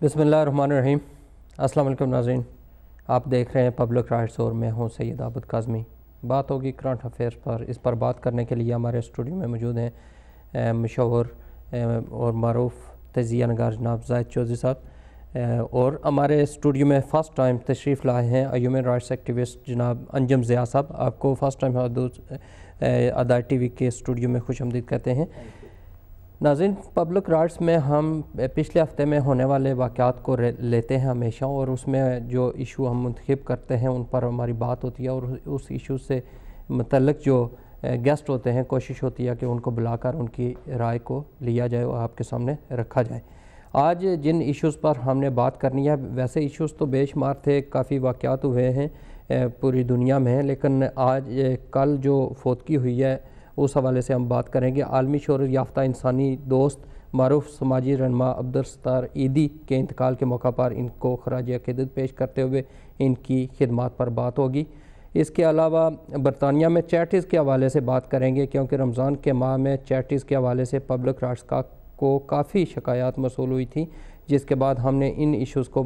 بسم اللہ الرحمن الرحیم۔ السلام علیکم ناظرین، آپ دیکھ رہے ہیں پبلک رائٹس اور میں ہوں سید عابد کاظمی۔ بات ہوگی کرنٹ افیئرس پر۔ اس پر بات کرنے کے لیے ہمارے اسٹوڈیو میں موجود ہیں مشہور اور معروف تجزیہ نگار جناب زاہد چودھری صاحب، اور ہمارے اسٹوڈیو میں فرسٹ ٹائم تشریف لائے ہیں ہیومن رائٹس ایکٹیوسٹ جناب انجم ضیاء صاحب۔ آپ کو فرسٹ ٹائم ادائے ٹی وی کے اسٹوڈیو میں خوش آمدید کہتے ہیں۔ ناظرین، پبلک رائٹس میں ہم پچھلے ہفتے میں ہونے والے واقعات کو لیتے ہیں ہمیشہ، اور اس میں جو ایشو ہم منتخب کرتے ہیں ان پر ہماری بات ہوتی ہے، اور اس ایشو سے متعلق جو گیسٹ ہوتے ہیں کوشش ہوتی ہے کہ ان کو بلا کر ان کی رائے کو لیا جائے اور آپ کے سامنے رکھا جائے۔ آج جن ایشوز پر ہم نے بات کرنی ہے، ویسے ایشوز تو بے شمار تھے، کافی واقعات ہوئے ہیں پوری دنیا میں، لیکن آج کل جو فوتگی ہوئی ہے اس حوالے سے ہم بات کریں گے۔ عالمی شہرت یافتہ انسانی دوست معروف سماجی رہنما عبدالستار ایدی کے انتقال کے موقع پر ان کو خراج عقیدت پیش کرتے ہوئے ان کی خدمات پر بات ہوگی۔ اس کے علاوہ برطانیہ میں چیریٹیز کے حوالے سے بات کریں گے، کیونکہ رمضان کے ماہ میں چیریٹیز کے حوالے سے پبلک رائٹس کو کافی شکایات موصول ہوئی تھی، جس کے بعد ہم نے ان ایشوز کے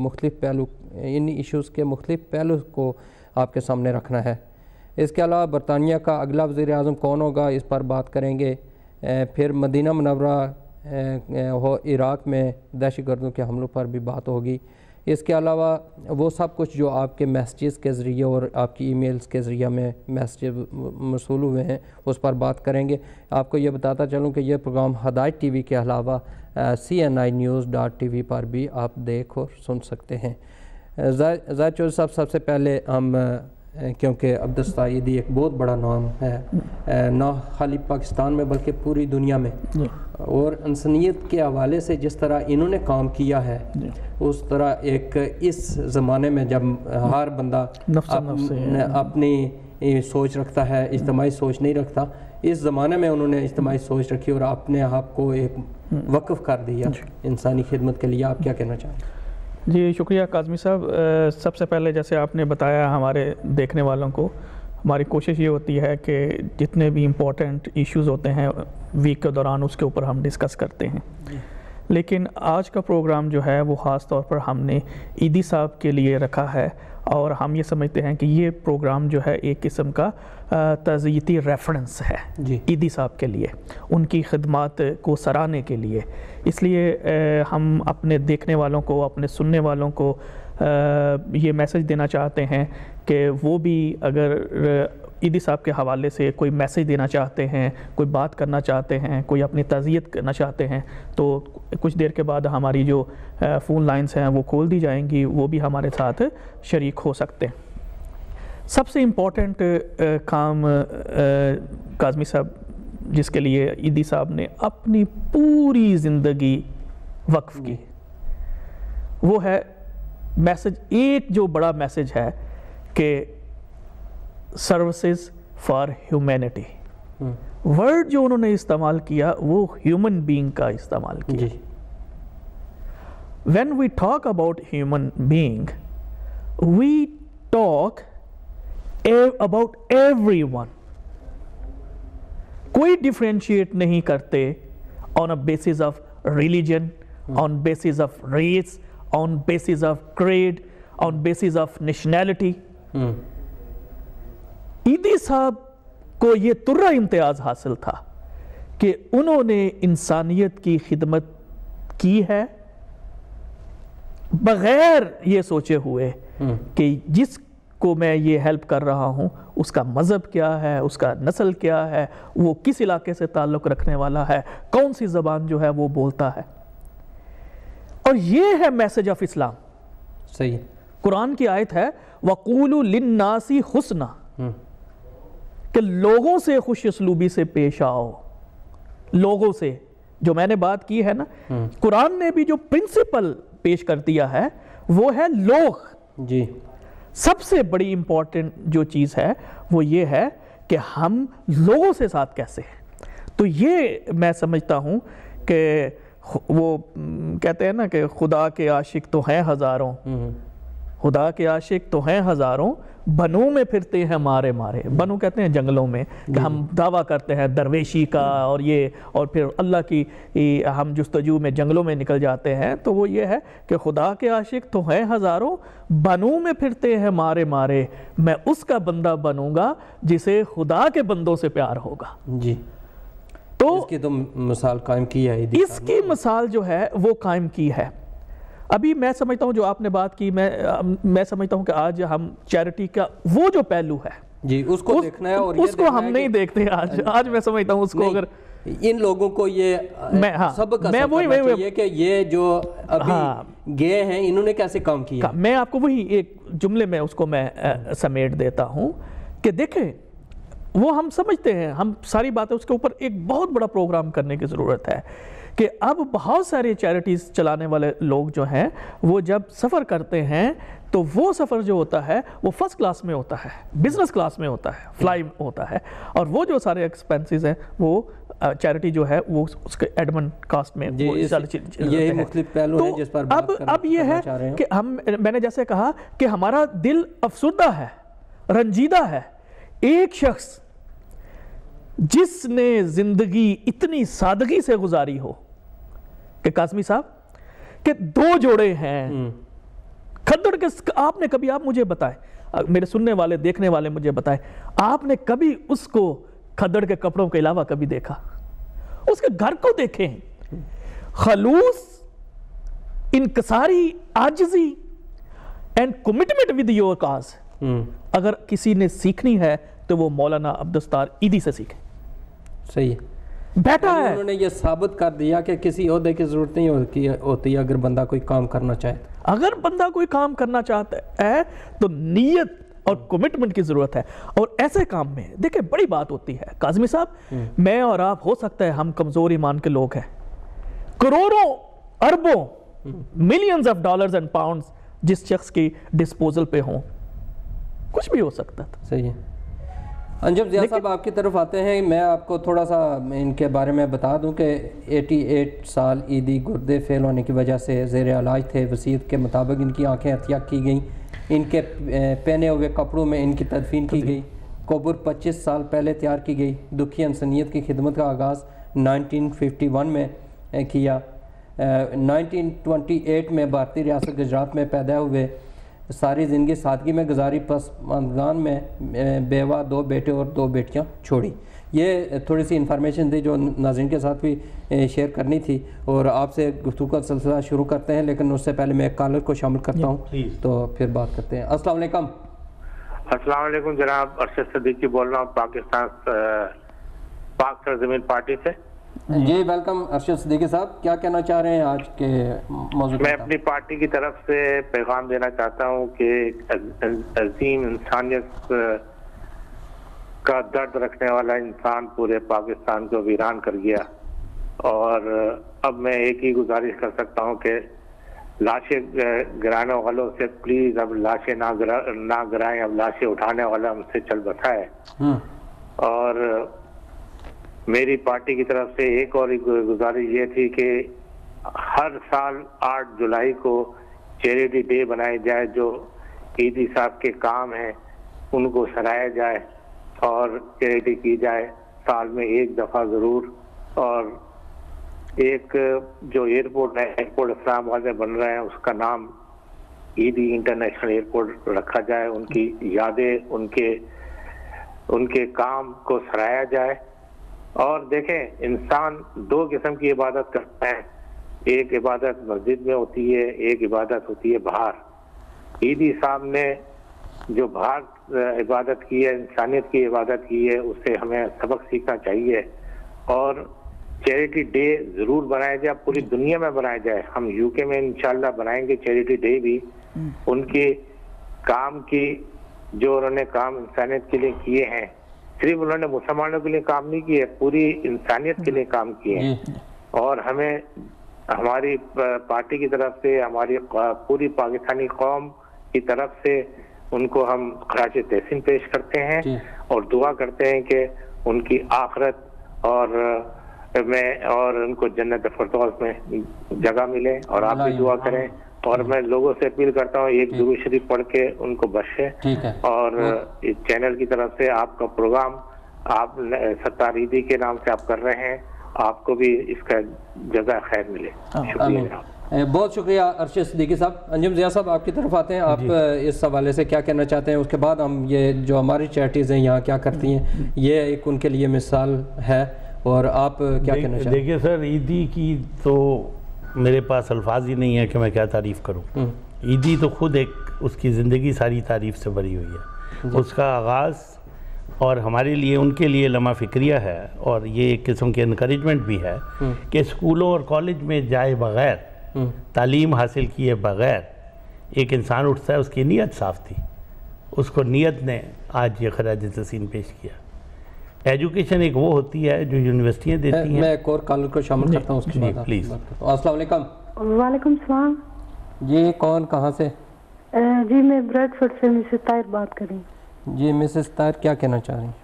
مختلف پہلو کو آپ کے سامنے رکھنا ہے۔ اس کے علاوہ برطانیہ کا اگلا وزیر اعظم کون ہوگا، اس پر بات کریں گے۔ پھر مدینہ منورہ عراق میں دہشت گردوں کے حملوں پر بھی بات ہوگی۔ اس کے علاوہ وہ سب کچھ جو آپ کے میسیجز کے ذریعے اور آپ کی ای میلز کے ذریعے میں میسیج موصول ہوئے ہیں اس پر بات کریں گے۔ آپ کو یہ بتاتا چلوں کہ یہ پروگرام ہدایت ٹی وی کے علاوہ CNInews.tv پر بھی آپ دیکھ اور سن سکتے ہیں۔ زاہد چودھری صاحب، سب سے پہلے ہم کیونکہ عبدالستار ایدی ایک بہت بڑا نام ہے، نہ خالی پاکستان میں بلکہ پوری دنیا میں، اور انسانیت کے حوالے سے جس طرح انہوں نے کام کیا ہے اس طرح ایک اس زمانے میں جب ہر بندہ اپنی سوچ رکھتا ہے، اجتماعی سوچ نہیں رکھتا، اس زمانے میں انہوں نے اجتماعی سوچ رکھی اور اپنے آپ کو ایک وقف کر دیا انسانی خدمت کے لیے۔ آپ کیا کہنا چاہیں گے؟ جی شکریہ کاظمی صاحب۔ سب سے پہلے جیسے آپ نے بتایا ہمارے دیکھنے والوں کو، ہماری کوشش یہ ہوتی ہے کہ جتنے بھی امپورٹنٹ ایشوز ہوتے ہیں ویک کے دوران اس کے اوپر ہم ڈسکس کرتے ہیں، لیکن آج کا پروگرام جو ہے وہ خاص طور پر ہم نے ایدی صاحب کے لیے رکھا ہے، اور ہم یہ سمجھتے ہیں کہ یہ پروگرام جو ہے ایک قسم کا تعزیتی ریفرنس ہے ایدی صاحب کے لیے، ان کی خدمات کو سراہنے کے لیے۔ اس لیے ہم اپنے دیکھنے والوں کو، اپنے سننے والوں کو یہ میسج دینا چاہتے ہیں کہ وہ بھی اگر ایدی صاحب کے حوالے سے کوئی میسج دینا چاہتے ہیں، کوئی بات کرنا چاہتے ہیں، کوئی اپنی تعزیت کرنا چاہتے ہیں، تو کچھ دیر کے بعد ہماری جو فون لائنز ہیں وہ کھول دی جائیں گی، وہ بھی ہمارے ساتھ شریک ہو سکتے ہیں۔ سب سے امپورٹنٹ کام کاظمی صاحب جس کے لیے ایدی صاحب نے اپنی پوری زندگی وقف کی، وہ ہے میسج، ایک جو بڑا میسج ہے کہ سروسز فار ہیومینٹی۔ ورڈ جو انہوں نے استعمال کیا وہ ہیومن بینگ کا استعمال کیا۔ When we talk about human being, we talk about everyone. کوئی ڈیفرینشیٹ نہیں کرتے on a basis of religion, on basis of race, on basis of creed, on basis of nationality. ایدی صاحب کو یہ ترہ امتیاز حاصل تھا کہ انہوں نے انسانیت کی خدمت کی ہے بغیر یہ سوچے ہوئے کہ جس کو میں یہ ہیلپ کر رہا ہوں اس کا مذہب کیا ہے، اس کا نسل کیا ہے، وہ کس علاقے سے تعلق رکھنے والا ہے، کون سی زبان جو ہے وہ بولتا ہے۔ اور یہ ہے میسج آف اسلام۔ صحیح، قرآن کی آیت ہے وَقُولُوا لِلنَّاسِ حُسْنًا، کہ لوگوں سے خوش اسلوبی سے پیش آؤ۔ لوگوں سے جو میں نے بات کی ہے نا، قرآن نے بھی جو پرنسپل پیش کر دیا ہے وہ ہے لوگ۔ جی، سب سے بڑی امپورٹنٹ جو چیز ہے وہ یہ ہے کہ ہم لوگوں سے ساتھ کیسے ہیں۔ تو یہ میں سمجھتا ہوں کہ وہ کہتے ہیں نا کہ خدا کے عاشق تو ہیں ہزاروں، خدا کے عاشق تو ہیں ہزاروں، بنوں میں پھرتے ہیں مارے مارے. بنوں کہتے ہیں جنگلوں میں، کہ ہم دعویٰ کرتے ہیں درویشی کا اور یہ، اور پھر اللہ کی ہم جستجو میں جنگلوں میں نکل جاتے ہیں. تو وہ یہ ہے کہ خدا کے عاشق تو ہیں ہزاروں، بنوں میں پھرتے ہیں مارے مارے، میں اس کا بندہ بنوں گا جسے خدا کے بندوں سے پیار ہوگا. جی، تو اس کی تو مثال قائم کی ہے، اس کی مثال جو ہے وہ قائم کی ہے. ابھی میں سمجھتا ہوں جو آپ نے بات کی، میں سمجھتا ہوں کہ آج ہم چیریٹی کا وہ جو پہلو ہے جی اس کو دیکھنا ہے، اور اس کو ہم نہیں دیکھتے آج میں سمجھتا ہوں اس کو اگر ان لوگوں کو یہ سبق حاصل کرنا چاہیے کہ یہ جو ابھی گئے ہیں انہوں نے کیسے کام کیا. میں آپ کو وہی ایک جملے میں اس کو میں سمیٹ دیتا ہوں کہ دیکھیں وہ ہم سمجھتے ہیں، ہم ساری باتیں اس کے اوپر ایک بہت بڑا پروگرام کرنے کی ضرورت ہے کہ اب بہت سارے چیریٹیز چلانے والے لوگ جو ہیں وہ جب سفر کرتے ہیں تو وہ سفر جو ہوتا ہے وہ فرسٹ کلاس میں ہوتا ہے، بزنس کلاس میں ہوتا ہے، فلائی ہوتا ہے، اور وہ جو سارے ایکسپینسز ہیں وہ چیریٹی جو ہے وہ اس کے ایڈمن کاسٹ میں یہ مختلف پہلو ہیں جس پر بات اب یہ ہے کہ میں نے جیسے کہا کہ ہمارا دل افسردہ ہے، رنجیدہ ہے. ایک شخص جس نے زندگی اتنی سادگی سے گزاری ہو کہ قاسمی صاحب کہ 2 جوڑے ہیں کھدڑ کے، آپ نے کبھی، آپ مجھے بتائیں، میرے سننے والے دیکھنے والے مجھے بتائیں، آپ نے کبھی اس کو کھدڑ کے کپڑوں کے علاوہ کبھی دیکھا؟ اس کے گھر کو دیکھیں، خلوص، انکساری، عاجزی and commitment with your cause. اگر کسی نے سیکھنی ہے تو وہ مولانا عبدالستار ایدھی سے سیکھیں. صحیح بیٹھا ہے، انہوں نے یہ ثابت کر دیا کہ کسی عہدے کی ضرورت نہیں ہوتی اگر بندہ کوئی کام کرنا چاہے. اگر بندہ کوئی کام کرنا چاہتا ہے تو نیت اور کمٹمنٹ کی ضرورت ہے. اور ایسے کام میں دیکھیں بڑی بات ہوتی ہے کاظمی صاحب، میں اور آپ ہو سکتا ہے ہم کمزور ایمان کے لوگ ہیں، کروڑوں اربوں millions of dollars and pounds جس شخص کی ڈسپوزل پہ ہوں، کچھ بھی ہو سکتا تھا. صحیح ہے. انجم ضیاء صاحب آپ کی طرف آتے ہیں. میں آپ کو تھوڑا سا ان کے بارے میں بتا دوں کہ 88 سال ایدھی گردے فیل ہونے کی وجہ سے زیر علاج تھے. وصیت کے مطابق ان کی آنکھیں عطیہ کی گئیں، ان کے پہنے ہوئے کپڑوں میں ان کی تدفین کی گئی. قبر 25 سال پہلے تیار کی گئی. دکھی انسانیت کی خدمت کا آغاز 1951 میں کیا. 1928 میں بھارتی ریاست گجرات میں پیدا ہوئے. ساری زندگی سادگی میں گزاری، پس ماندگان میں بیوہ، 2 بیٹے اور 2 بیٹیاں چھوڑی. یہ تھوڑی سی انفارمیشن تھی جو ناظرین کے ساتھ بھی شیئر کرنی تھی، اور آپ سے گفتگو کا سلسلہ شروع کرتے ہیں. لیکن اس سے پہلے میں ایک کالر کو شامل کرتا ہوں تو پھر بات کرتے ہیں. السلام علیکم. السلام علیکم جناب، ارشد صدیقی بول رہا ہوں پاکستان پاک سرزمین پارٹی سے. جی ویلکم ارشد صدیقی صاحب، کیا کہنا چاہ رہے ہیں آج کے موضوع؟ میں اپنی پارٹی کی طرف سے پیغام دینا چاہتا ہوں کہ عظیم انسانیت کا درد رکھنے والا انسان پورے پاکستان کو ویران کر گیا، اور اب میں ایک ہی گزارش کر سکتا ہوں کہ لاشیں گرانے والوں سے پلیز اب لاشیں نہ گرائیں، اب لاشیں اٹھانے والا ہم سے چل بسا ہے. اور میری پارٹی کی طرف سے ایک اور گزارش یہ تھی کہ ہر سال 8 جولائی کو چیریٹی ڈے بنایا جائے، جو ایدھی صاحب کے کام ہیں ان کو سراہا جائے اور چیریٹی کی جائے سال میں ایک دفعہ ضرور. اور ایک جو ایئرپورٹ ہے، ایئرپورٹ اسلام آباد میں بن رہا ہے، اس کا نام ایدھی انٹرنیشنل ایئرپورٹ رکھا جائے. ان کی یادیں، ان کے کام کو سراہا جائے. اور دیکھیں انسان 2 قسم کی عبادت کرتا ہے، ایک عبادت مسجد میں ہوتی ہے، ایک عبادت ہوتی ہے باہر. ایدھی صاحب نے جو باہر عبادت کی ہے، انسانیت کی عبادت کی ہے، اس سے ہمیں سبق سیکھنا چاہیے. اور چیریٹی ڈے ضرور بنایا جائے، پوری دنیا میں بنایا جائے. ہم یو کے میں انشاءاللہ بنائیں گے چیریٹی ڈے بھی. ان کے کام کی جو انہوں نے کام انسانیت کے لیے کیے ہیں، صرف انہوں نے مسلمانوں کے لیے کام نہیں کیے، پوری انسانیت کے لیے کام کیے ہیں. اور ہمیں ہماری پارٹی کی طرف سے، ہماری پوری پاکستانی قوم کی طرف سے ان کو ہم خراج تحسین پیش کرتے ہیں اور دعا کرتے ہیں کہ ان کی آخرت اور ان کو جنت فردوس میں جگہ ملے. اور آپ بھی دعا کریں اور میں لوگوں سے اپیل کرتا ہوں ایک درود شریف پڑھ کے ان کو بخشیں. ٹھیک ہے. اور اس چینل کی طرف سے آپ کا پروگرام آپ ستار عیدی کے نام سے آپ کر رہے ہیں, آپ کو بھی اس کا جزائے خیر ملے. شکریہ. بہت شکریہ ارشد صدیقی صاحب. انجم ضیاء صاحب آپ کی طرف آتے ہیں, آپ اس حوالے سے کیا کہنا چاہتے ہیں؟ اس کے بعد ہم یہ جو ہماری چیریٹیز ہیں یہاں کیا کرتی ہیں, یہ ایک ان کے لیے مثال ہے, اور آپ کیا کہنا چاہتے ہیں؟ دیکھیے سر, عیدی کی تو میرے پاس الفاظ ہی نہیں ہے کہ میں کیا تعریف کروں. عیدی تو خود ایک اس کی زندگی ساری تعریف سے بھری ہوئی ہے. اس کا آغاز اور ہمارے لیے ان کے لیے لمحہ فکریہ ہے, اور یہ ایک قسم کی انکریجمنٹ بھی ہے کہ اسکولوں اور کالج میں جائے بغیر, تعلیم حاصل کیے بغیر ایک انسان اٹھتا ہے, اس کی نیت صاف تھی, اس کو نیت نے آج یہ خراج تحسین پیش کیا. ایجوکیشن ایک وہ ہوتی ہے جو یونیورسٹیاں دیتی ہیں. میں ایک اور کالر کو شامل کرتا ہوں اس کے بعد. پلیز. السلام علیکم. وعلیکم السلام. جی کون, کہاں سے؟ جی میں بریڈ فورڈ سے مسز طاہر بات کر رہی ہوں. جی مسز طاہر کیا کہنا چاہ رہی ہیں؟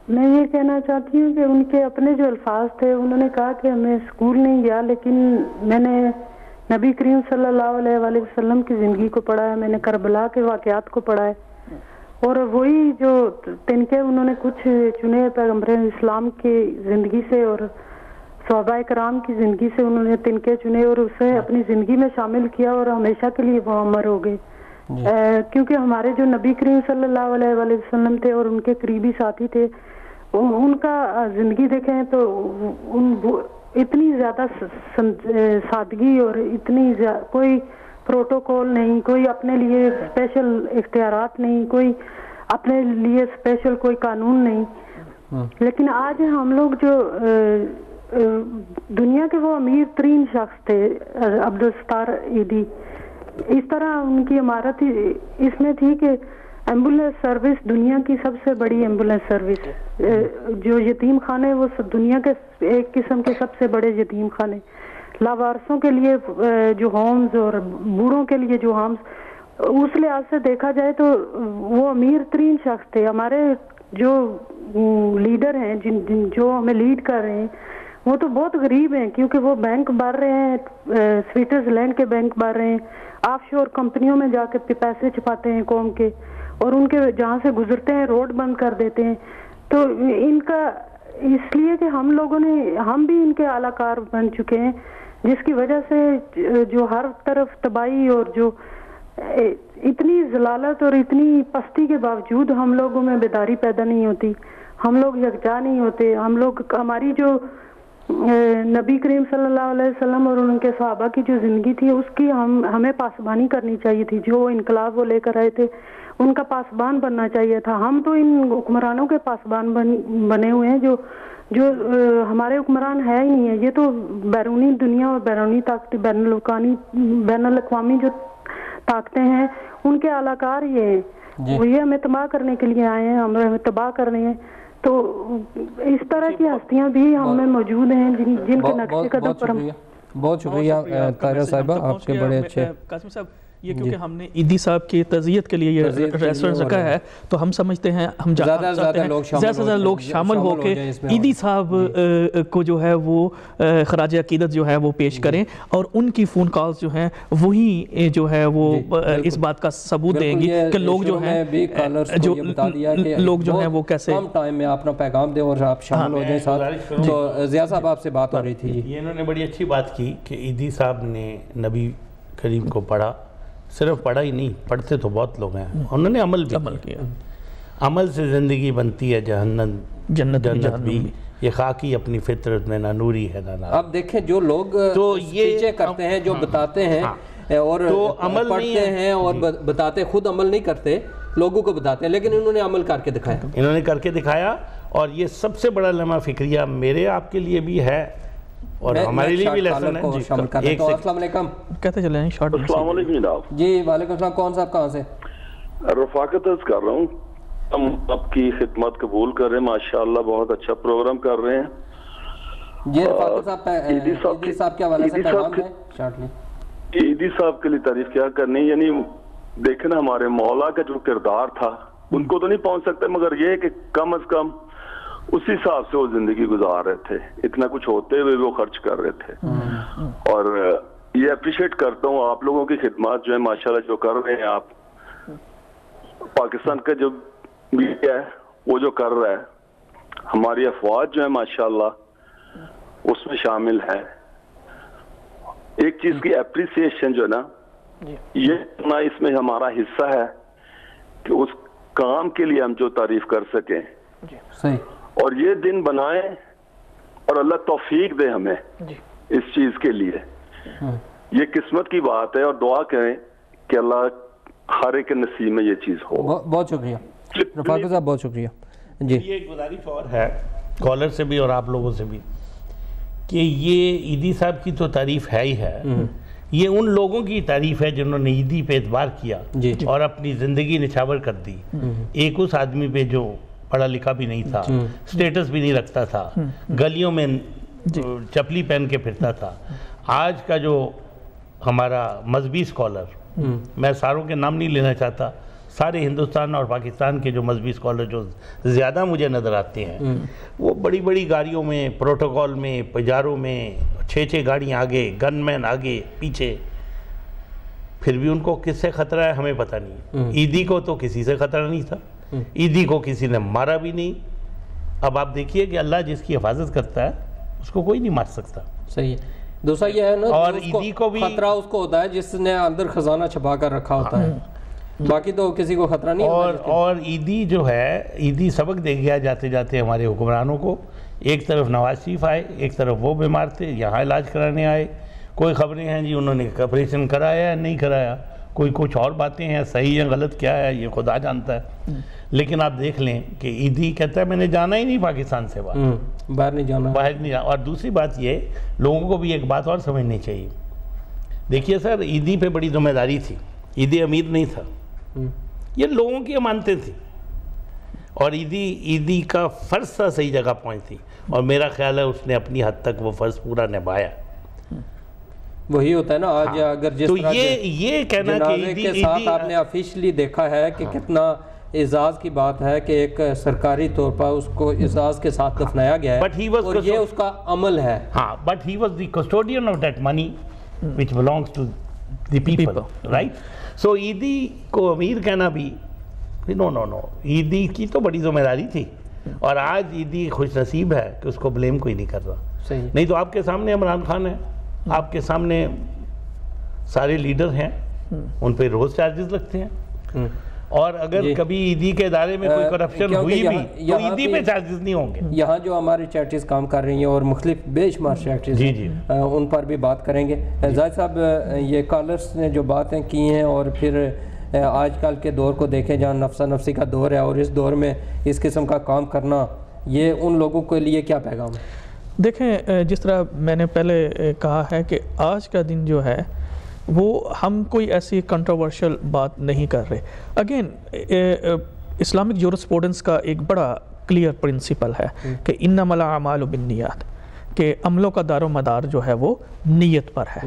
میں یہ کہنا چاہتی ہوں کہ ان کے اپنے جو الفاظ تھے, انہوں نے کہا کہ میں اسکول نہیں گیا لیکن میں نے نبی کریم صلی اللہ علیہ وآلہ وسلم کی زندگی کو پڑھا ہے, میں نے کربلا کے واقعات کو پڑھا ہے, اور وہی جو تنکے انہوں نے کچھ چنے پیغمبر اسلام کی زندگی سے اور صحابہ کرام کی زندگی سے انہوں نے تنکے چنے اور اسے اپنی زندگی میں شامل کیا, اور ہمیشہ کے لیے وہ امر ہو گئے. کیونکہ ہمارے جو نبی کریم صلی اللہ علیہ وآلہ وسلم تھے اور ان کے قریبی ساتھی تھے, ان کا زندگی دیکھیں تو اتنی زیادہ سادگی اور اتنی کوئی پروٹوکول نہیں, کوئی اپنے لیے اسپیشل اختیارات نہیں, کوئی اپنے لیے اسپیشل کوئی قانون نہیں. لیکن آج ہم لوگ جو دنیا کے وہ امیر ترین شخص تھے عبدالستار عیدی, اس طرح ان کی عمارت اس میں تھی کہ ایمبولینس سروس دنیا کی سب سے بڑی ایمبولینس سروس, جو یتیم خانے وہ دنیا کے ایک قسم کے سب سے بڑے یتیم خانے, لاوارثوں کے لیے جو ہومز اور بوڑھوں کے لیے جو ہومز, اس لحاظ سے دیکھا جائے تو وہ امیر ترین شخص تھے. ہمارے جو لیڈر ہیں جو ہمیں لیڈ کر رہے ہیں وہ تو بہت غریب ہیں, کیونکہ وہ بینک بھر رہے ہیں, سوئٹزرلینڈ کے بینک بھر رہے ہیں, آف شور کمپنیوں میں جا کے پیسے چھپاتے ہیں قوم کے, اور ان کے جہاں سے گزرتے ہیں روڈ بند کر دیتے ہیں. تو ان کا اس لیے کہ ہم بھی ان کے اعلی کار بن چکے ہیں, جس کی وجہ سے جو ہر طرف تباہی اور جو اتنی ضلالت اور اتنی پستی کے باوجود ہم لوگوں میں بیداری پیدا نہیں ہوتی, ہم لوگ یکجا نہیں ہوتے. ہماری جو نبی کریم صلی اللہ علیہ وسلم اور ان کے صحابہ کی جو زندگی تھی اس کی ہمیں پاسبانی کرنی چاہیے تھی. جو انقلاب وہ لے کر آئے تھے ان کا پاسبان بننا چاہیے تھا. ہم تو ان حکمرانوں کے پاسبان بنے ہوئے ہیں جو ہمارے حکمران ہے ہی نہیں ہے. یہ تو بیرونی دنیا اور بیرونی طاقت بین الاقوامی جو طاقتیں ہیں ان کے اعلی کار یہ ہیں, وہ یہ ہمیں تباہ کرنے کے لیے آئے ہیں, ہمیں تباہ کرنے ہیں. تو اس طرح کی ہستیاں بھی ہم میں موجود ہیں جن کے نقش قدم پر ہم. بہت شکریہ طاہرہ صاحبہ, آپ کے بڑے اچھے. قاسم صاحب یہ کیونکہ ہم نے عیدی صاحب کی تعزیت کے لیے یہ ریسٹورنٹ رکھا ہے تو ہم سمجھتے ہیں ہم زیادہ سے زیادہ لوگ شامل ہو کے عیدی صاحب کو جو ہے وہ خراج عقیدت جو ہے وہ پیش کریں, اور ان کی فون کالز جو ہیں وہی جو ہے وہ اس بات کا ثبوت دیں گی کہ لوگ جو ہیں وہ کیسے کم ٹائم میں اپنا پیغام دیں اور آپ شامل ہو جائیں ساتھ. تو ضیاء صاحب آپ سے بات ہو رہی تھی, یہ انہوں نے بڑی اچھی بات کی کہ عیدی صاحب نے نبی کریم کو پڑھا, صرف پڑھا ہی نہیں, پڑھتے تو بہت لوگ ہیں, انہوں نے عمل کیا. عمل سے زندگی بنتی ہے جنت بھی, یہ خاکی اپنی فطرت میں نہ نوری ہے نہ. اب دیکھیں جو لوگ تو یہ کرتے ہیں, جو بتاتے ہیں اور پڑھتے ہیں اور بتاتے, خود عمل نہیں کرتے, لوگوں کو بتاتے ہیں, لیکن انہوں نے عمل کر کے دکھایا. اور یہ سب سے بڑا لمحہ فکریہ میرے آپ کے لیے بھی ہے اور ہمارے لیے بھی لیسن ہے. السلام علیکم. کہتے چلے ہیں شارٹ. السلام علیکم جناب. جی وعلیکم السلام. کون صاحب کہاں سے؟ رفاقت عرض کر رہا ہوں, ہم آپ کی خدمت قبول کر رہے ہیں, ماشاءاللہ بہت اچھا پروگرام کر رہے ہیں. جی رفاقت صاحب عیدی صاحب کے حوالے سے پیغام ہے شارٹلی. عیدی صاحب کے لیے تعریف کیا کرنی, یعنی دیکھیں نا ہمارے مولا کا جو کردار تھا ان کو تو نہیں پہنچ سکتے, مگر یہ کہ کم از کم اسی حساب سے وہ زندگی گزار رہے تھے, اتنا کچھ ہوتے ہوئے وہ خرچ کر رہے تھے. اور یہ اپریشیٹ کرتا ہوں آپ لوگوں کی خدمات جو ہے ماشاءاللہ جو کر رہے ہیں آپ. پاکستان کا جو میڈیا ہے وہ جو کر رہا ہے, ہماری افواج جو ہے ماشاءاللہ اس میں شامل ہے. ایک چیز کی اپریسیشن جو ہے نا, یہ اتنا اس میں ہمارا حصہ ہے کہ اس کام کے لیے ہم جو تعریف کر سکیں صحیح, اور یہ دن بنائیں اور اللہ توفیق دے ہمیں اس چیز کے لیے. یہ قسمت کی بات ہے, اور دعا کریں کہ اللہ ہر ایک کے نصیب میں یہ چیز ہو. بہت شکریہ رفاقت صاحب, بہت شکریہ. جی یہ ایک گزارش اور ہے کالر سے بھی اور آپ لوگوں سے بھی کہ یہ عیدی صاحب کی تو تعریف ہے ہی ہے, یہ ان لوگوں کی تعریف ہے جنہوں نے عیدی پہ اعتبار کیا اور اپنی زندگی نچھاور کر دی. ایک اس آدمی پہ جو پڑھا لکھا بھی نہیں تھا, سٹیٹس بھی نہیں رکھتا تھا, گلیوں میں چپلی پہن کے پھرتا تھا. آج کا جو ہمارا مذہبی اسکالر, میں ساروں کے نام نہیں لینا چاہتا, سارے ہندوستان اور پاکستان کے جو مذہبی اسکالر جو زیادہ مجھے نظر آتے ہیں, وہ بڑی بڑی گاڑیوں میں, پروٹوکول میں, پجاروں میں, 6 گاڑیاں آگے, گن مین آگے پیچھے, پھر بھی ان کو کس سے خطرہ ہے ہمیں پتہ نہیں. عیدی کو تو کسی سے خطرہ نہیں تھا, عیدی کو کسی نے مارا بھی نہیں. اب آپ دیکھیے کہ اللہ جس کی حفاظت کرتا ہے اس کو کوئی نہیں مار سکتا. صحیح ہے. دوسرا یہ ہے نا, اور عیدی کو بھی خطرہ اس کو ہوتا ہے جس نے اندر خزانہ چھپا کر رکھا ہوتا ہے, باقی تو کسی کو خطرہ نہیں ہوتا. اور عیدی جو ہے, عیدی سبق دے گیا جاتے جاتے ہمارے حکمرانوں کو. ایک طرف نواز شریف آئے, ایک طرف وہ بیمار تھے, یہاں علاج کرانے آئے. کوئی خبریں ہیں جی انہوں نے آپریشن کرایا ہے نہیں کرایا, کوئی کچھ اور باتیں ہیں, صحیح ہے غلط کیا ہے یہ خدا جانتا ہے. لیکن آپ دیکھ لیں کہ عیدی کہتا ہے میں نے جانا ہی نہیں پاکستان سے باہر نہیں جانا, باہر نہیں جانا. اور دوسری بات یہ, لوگوں کو بھی ایک بات اور سمجھنی چاہیے. دیکھیے سر, عیدی پہ بڑی ذمہ داری تھی, عیدی امیر نہیں تھا, یہ لوگوں کی امانتیں تھیں, اور عیدی کا فرض تھا صحیح جگہ پہنچتی, اور میرا خیال ہے اس نے اپنی حد تک وہ فرض پورا نبھایا. وہی ہوتا ہے نا آج اگر جس تو طرح یہ کہنا کہ جنازے کے ساتھ آپ نے آفیشلی دیکھا ہے کہ کتنا اعزاز کی بات ہے کہ ایک سرکاری طور پر اس کو اعزاز کے ساتھ دفنایا گیا ہے, اور یہ اس کا عمل ہے. ہاں, but he was the custodian of that money which belongs to the people, right? So عیدی کو امیر کہنا بھی نو, عیدی کی تو بڑی ذمہ داری تھی, اور آج عیدی خوش نصیب ہے کہ اس کو بلیم کوئی نہیں کر رہا. صحیح. نہیں تو آپ کے سامنے عمران خان ہے, آپ کے سامنے سارے لیڈر ہیں, ان پہ روز چارجز لگتے ہیں, اور اگر کبھی عیدی کے ادارے میں کوئی کرپشن ہوئی بھی تو عیدی پہ چارجز نہیں ہوں گے. یہاں جو ہماری چیریٹیز کام کر رہی ہیں اور مختلف بے شمار چیریٹیز, ان پر بھی بات کریں گے. زاہد صاحب, یہ کالرز نے جو باتیں کی ہیں, اور پھر آج کل کے دور کو دیکھیں جہاں نفسہ نفسی کا دور ہے, اور اس دور میں اس قسم کا کام کرنا, یہ ان لوگوں کے لیے کیا پیغام ہے؟ دیکھیں, جس طرح میں نے پہلے کہا ہے کہ آج کا دن جو ہے وہ ہم کوئی ایسی کنٹروورشل بات نہیں کر رہے. اگین اسلامک جورسپوڈنس کا ایک بڑا کلیئر پرنسپل ہے کہ انما الاعمال بالنیات, کہ عملوں کا دار و مدار جو ہے وہ نیت پر ہے.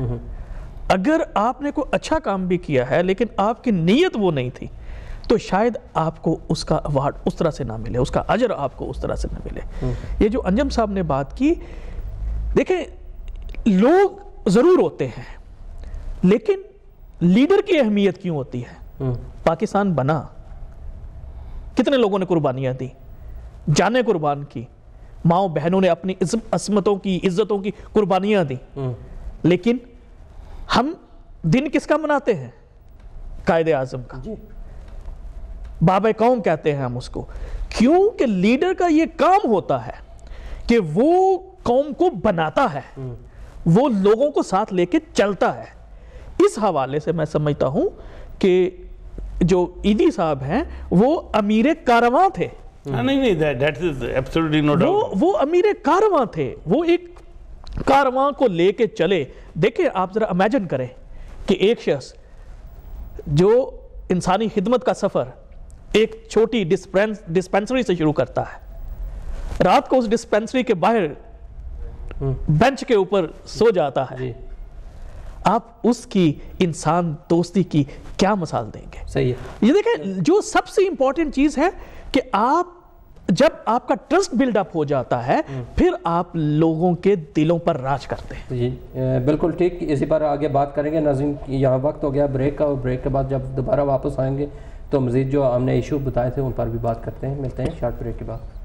اگر آپ نے کوئی اچھا کام بھی کیا ہے لیکن آپ کی نیت وہ نہیں تھی, تو شاید آپ کو اس کا ایوارڈ اس طرح سے نہ ملے, اس کا اجر آپ کو اس طرح سے نہ ملے. یہ جو انجم صاحب نے بات کی, دیکھیں لوگ ضرور ہوتے ہیں, لیکن لیڈر کی اہمیت کیوں ہوتی ہے؟ پاکستان بنا, کتنے لوگوں نے قربانیاں دی, جانیں قربان کی, ماؤں بہنوں نے اپنی عصمتوں کی, عزتوں کی قربانیاں دی, لیکن ہم دن کس کا مناتے ہیں؟ قائد اعظم کا, بابا قوم کہتے ہیں ہم اس کو. کیوں کہ لیڈر کا یہ کام ہوتا ہے کہ وہ قوم کو بناتا ہے, وہ لوگوں کو ساتھ لے کے چلتا ہے. اس حوالے سے میں سمجھتا ہوں کہ جو عیدی صاحب ہیں وہ امیر کارواں تھے. وہ امیر کارواں تھے, وہ ایک کارواں کو لے کے چلے. دیکھیں آپ ذرا امیجن کریں کہ ایک شخص جو انسانی خدمت کا سفر ایک چھوٹی ڈسپینسری سے شروع کرتا ہے, رات کو اس ڈسپینسری کے باہر بینچ کے اوپر سو جاتا ہے, آپ اس کی انسان دوستی کی کیا مثال دیں گے؟ صحیح ہے. یہ دیکھیں, جو سب سے امپورٹنٹ چیز ہے کہ آپ جب آپ کا ٹرسٹ بلڈ اپ ہو جاتا ہے پھر آپ لوگوں کے دلوں پر راج کرتے ہیں. جی بالکل ٹھیک, اسی پر آگے بات کریں گے. ناظرین یہاں وقت ہو گیا بریک کا, اور بریک کے بعد جب دوبارہ واپس آئیں گے تو مزید جو ہم نے ایشو بتائے تھے ان پر بھی بات کرتے ہیں. ملتے ہیں شارٹ بریک کے بعد.